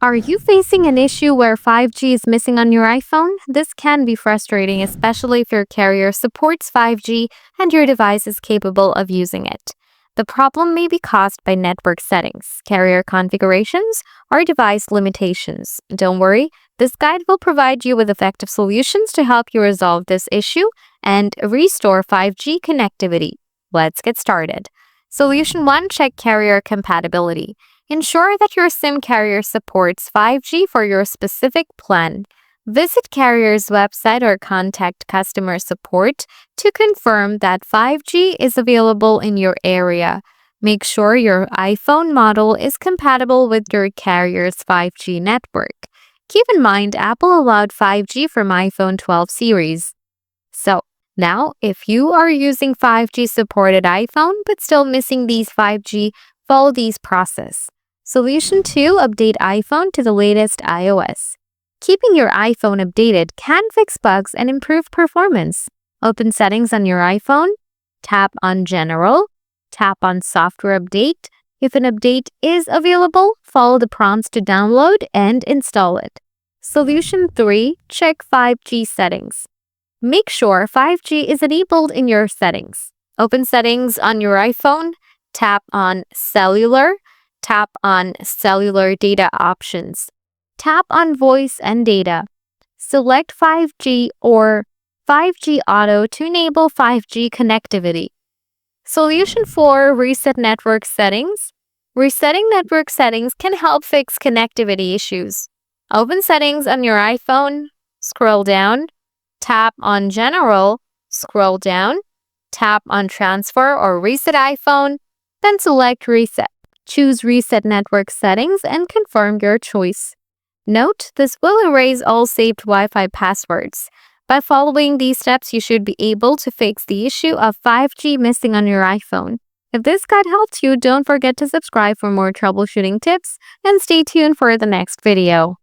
Are you facing an issue where 5G is missing on your iPhone? This can be frustrating, especially if your carrier supports 5G and your device is capable of using it. The problem may be caused by network settings, carrier configurations, or device limitations. Don't worry, this guide will provide you with effective solutions to help you resolve this issue and restore 5G connectivity. Let's get started. Solution 1. Check carrier compatibility. Ensure that your SIM carrier supports 5G for your specific plan. Visit carrier's website or contact customer support to confirm that 5G is available in your area. Make sure your iPhone model is compatible with your carrier's 5G network. Keep in mind, Apple allowed 5G from iPhone 12 series. So, now, if you are using 5G supported iPhone but still missing these 5G, follow these process. Solution 2. Update iPhone to the latest iOS. Keeping your iPhone updated can fix bugs and improve performance. Open Settings on your iPhone, tap on General, tap on Software Update. If an update is available, follow the prompts to download and install it. Solution 3. Check 5G settings. Make sure 5G is enabled in your settings. Open Settings on your iPhone, tap on Cellular, tap on Cellular Data Options. Tap on Voice and Data. Select 5G or 5G Auto to enable 5G connectivity. Solution 4. Reset network settings. Resetting network settings can help fix connectivity issues. Open Settings on your iPhone, scroll down, tap on General, scroll down, tap on Transfer or Reset iPhone, then select Reset. Choose Reset Network Settings and confirm your choice. Note, this will erase all saved Wi-Fi passwords. By following these steps, you should be able to fix the issue of 5G missing on your iPhone. If this guide helped you, don't forget to subscribe for more troubleshooting tips and stay tuned for the next video.